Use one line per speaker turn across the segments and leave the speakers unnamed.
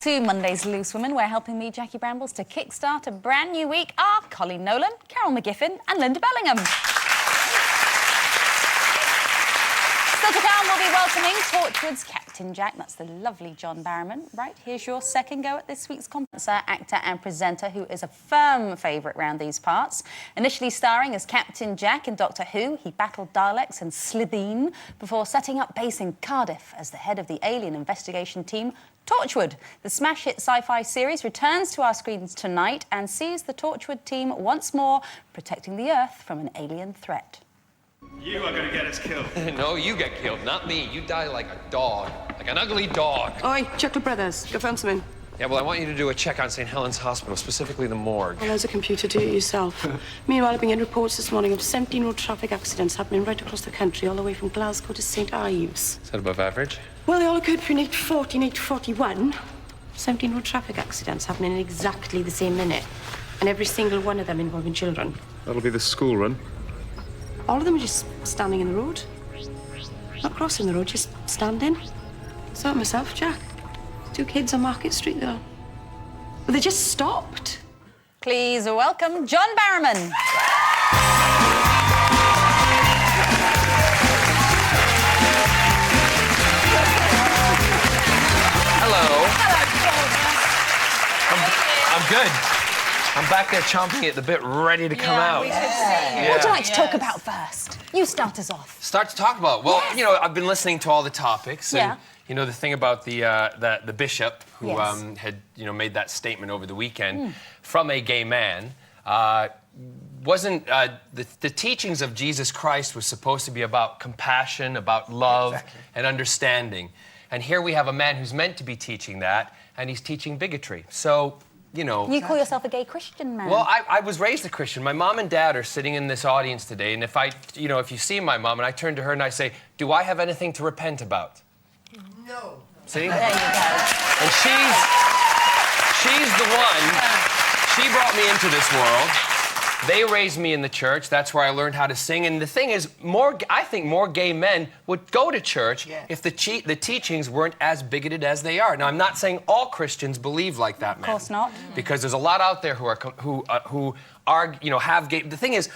To Monday's Loose Women, we're helping me, Jackie Brambles, to kickstart a brand new week are Colleen Nolan, Carol McGiffin and Linda Bellingham. Still to come, we'll be welcoming Torchwood's Captain Jack. That's the lovely John Barrowman. Right, here's your second go at this week's composer, actor and presenter who is a firm favourite round these parts. Initially starring as Captain Jack in Doctor Who, he battled Daleks and Slitheen before setting up base in Cardiff as the head of the alien investigation team Torchwood. The smash hit sci-fi series returns to our screens tonight and sees the Torchwood team once more protecting the Earth from an alien threat.
You are going to get us killed.
No, you get killed, not me. You die like a dog, like an ugly dog.
Oi, Chuckle Brothers, go film some in.
Yeah, well, I want you to do a check on St. Helens Hospital, specifically the morgue.
Well, there's a computer, do it yourself. Meanwhile, I've been getting reports this morning of 17 road traffic accidents happening right across the country, all the way from Glasgow to St. Ives.
Is that above average?
Well, they all occurred between 8:40 and 8:41. 17 road traffic accidents happening in exactly the same minute. And every single one of them involving children.
That'll be the school run.
All of them are just standing in the road. Not crossing the road, just standing. So myself, Jack. 2 kids on Market Street, though. But they just stopped.
Please welcome John Barrowman.
Hello. I'm good. I'm back there chomping at the bit, ready to come out.
We should see you. What would you like to talk about first? You start us off.
Start to talk about. Well, you know, I've been listening to all the topics. And,
Yeah.
you know, the thing about the bishop who
Yes.
had, you know, made that statement over the weekend from a gay man. Wasn't the teachings of Jesus Christ was supposed to be about compassion, about love and understanding. And here we have a man who's meant to be teaching that, and he's teaching bigotry. So, you know...
You call yourself a gay Christian man.
Well, I was raised a Christian. My mom and dad are sitting in this audience today, and if you see my mom, and I turn to her and I say, do I have anything to repent about?
No.
See?
There you go.
And she's the one, she brought me into this world. They raised me in the church. That's where I learned how to sing. And the thing is, I think more gay men would go to church if the teachings weren't as bigoted as they are. Now, I'm not saying all Christians believe like that, man.
Of course not.
Because there's a lot out there who are, you know, have gay. The thing is,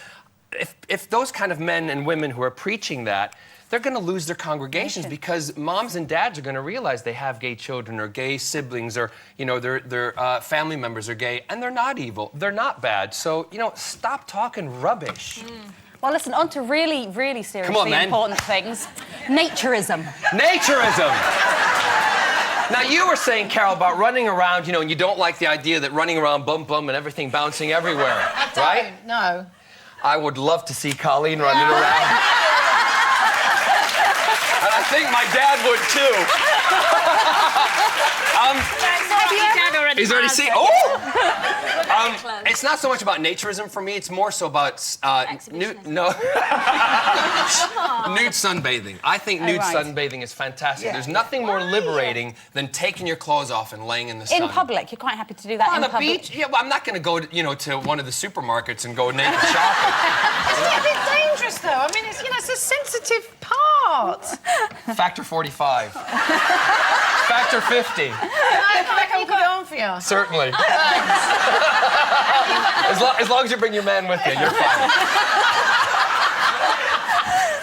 if those kind of men and women who are preaching that, they're going to lose their congregations because moms and dads are going to realize they have gay children or gay siblings or, you know, their family members are gay, and they're not evil. They're not bad. So, you know, stop talking rubbish.
Well, listen, on to really, really seriously important things. Naturism.
Naturism! Now, you were saying, Carol, about running around, you know, and you don't like the idea that running around bum and everything bouncing everywhere, right?
No.
I would love to see Colleen running around. And I think my dad would too. He's already seen. Oh! It's not so much about naturism for me. It's more so about nude sunbathing. I think nude sunbathing is fantastic. There's nothing more liberating than taking your clothes off and laying in the sun.
In public, you're quite happy to do that
on
in
the
public.
beach? Yeah, well, I'm not going to go, you know, to one of the supermarkets and go naked shopping.
Isn't it a bit dangerous, though? I mean, it's, you know, it's a sensitive part.
Factor 45. Factor 50.
Can you put it on for you?
Certainly. as long as you bring your man with you, you're fine.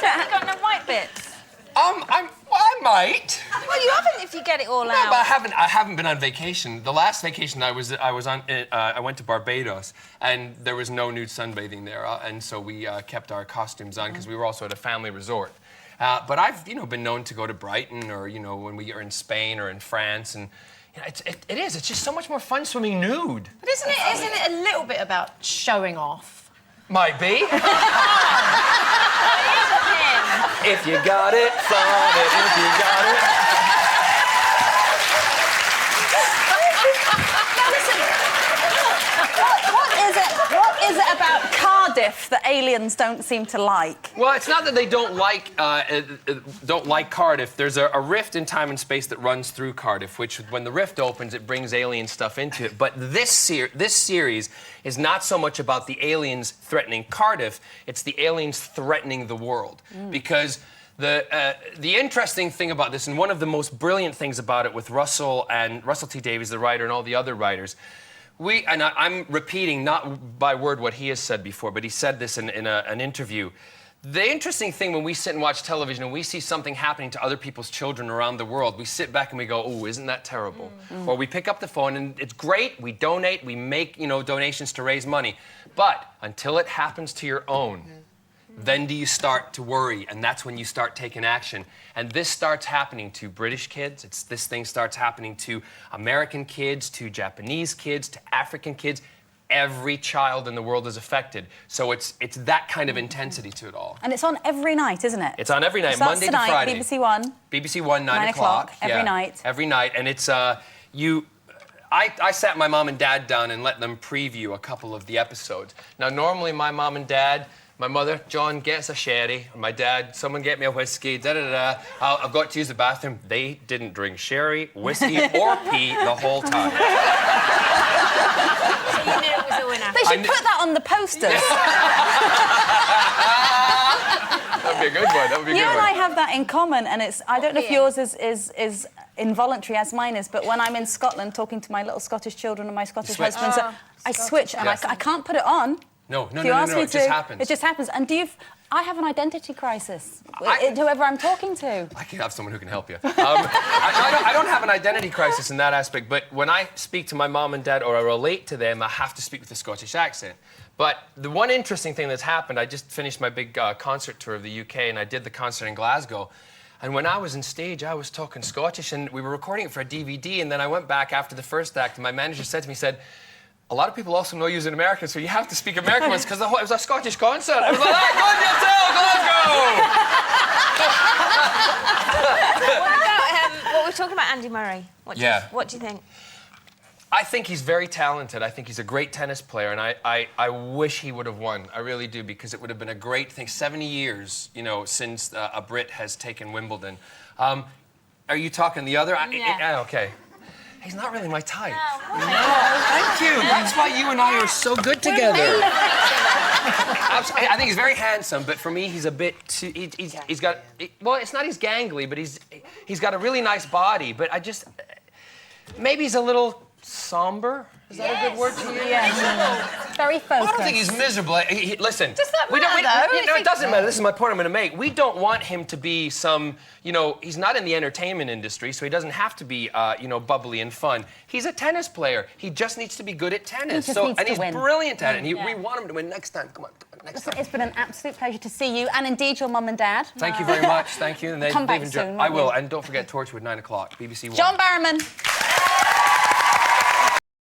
You've got no white bits.
I might.
Well, you haven't if you get it all
No,
out.
but I haven't been on vacation. The last vacation I was on, I went to Barbados, and there was no nude sunbathing there, and so we kept our costumes on because we were also at a family resort. But I've, you know, been known to go to Brighton, or, you know, when we are in Spain or in France, and you know, it's just so much more fun swimming nude.
But isn't it a little bit about showing off?
Might be. If you got it, flaunt it. If you got it.
Now listen, what is it about Cardiff that aliens don't seem to like?
Well, it's not that they don't like Cardiff. There's a rift in time and space that runs through Cardiff, which, when the rift opens, it brings alien stuff into it. But this series is not so much about the aliens threatening Cardiff, it's the aliens threatening the world. Because The interesting thing about this, and one of the most brilliant things about it with Russell T. Davies, the writer, and all the other writers, I'm repeating not by word what he has said before, but he said this in an interview. The interesting thing when we sit and watch television and we see something happening to other people's children around the world, we sit back and we go, oh, isn't that terrible? Or we pick up the phone and it's great, we donate, we make, donations to raise money. But until it happens to your own, then do you start to worry, and that's when you start taking action. And this starts happening to British kids. This thing starts happening to American kids, to Japanese kids, to African kids. Every child in the world is affected. So it's that kind of intensity to it all.
And it's on every night, isn't it?
It's on every night, Monday
tonight,
to Friday.
BBC One.
BBC One, 9 o'clock.
Every night.
Every night, and it's I sat my mom and dad down and let them preview a couple of the episodes. Now, normally my mom and dad, my mother, John, gets a sherry. My dad, someone get me a whiskey, da-da-da. I've got to use the bathroom. They didn't drink sherry, whiskey, or pee the whole time.
So you knew it was a winner.
They should put that on the posters.
That'd be a good one. That would be a
You
good
and
one.
I have that in common, and I don't know if yours is involuntary as mine is, but when I'm in Scotland talking to my little Scottish children and my Scottish
switch.
husband, I switch and I can't put it on.
No,
If you ask me
it just happens.
It just happens. And I have an identity crisis. Whoever I'm talking to.
I can have someone who can help you. I don't have an identity crisis in that aspect, but when I speak to my mom and dad or I relate to them, I have to speak with a Scottish accent. But the one interesting thing that's happened, I just finished my big concert tour of the UK, and I did the concert in Glasgow. And when I was on stage, I was talking Scottish, and we were recording it for a DVD, and then I went back after the first act, and my manager said to me, a lot of people also know you as an American, so you have to speak American ones, because it was a Scottish concert. I was like,
What we're talking about Andy Murray. What do you think?
I think he's very talented. I think he's a great tennis player, and I wish he would have won. I really do, because it would have been a great thing. 70 years, since a Brit has taken Wimbledon. Are you talking the other?
Yeah.
Okay. He's not really my type. No, thank you. That's why you and I are so good together. I think he's very handsome, but for me, he's a bit too... He's got... Well, it's not he's gangly, but he's got a really nice body, but maybe he's a little somber. Is that a good word to use?
Yes. Very focused.
I don't think he's miserable. Listen.
Does that matter, though?
It doesn't matter. This is my point I'm going to make. We don't want him to be some, he's not in the entertainment industry, so he doesn't have to be, bubbly and fun. He's a tennis player. He just needs to be good at tennis.
He just needs to win.
Brilliant at it. And we want him to win next time. Come on, next time.
It's been an absolute pleasure to see you, and indeed your mum and dad.
Thank you very much. Thank you. And
Come back soon,
I
won't
will.
you?
And don't forget Torchwood, 9 o'clock, BBC One.
John Barrowman.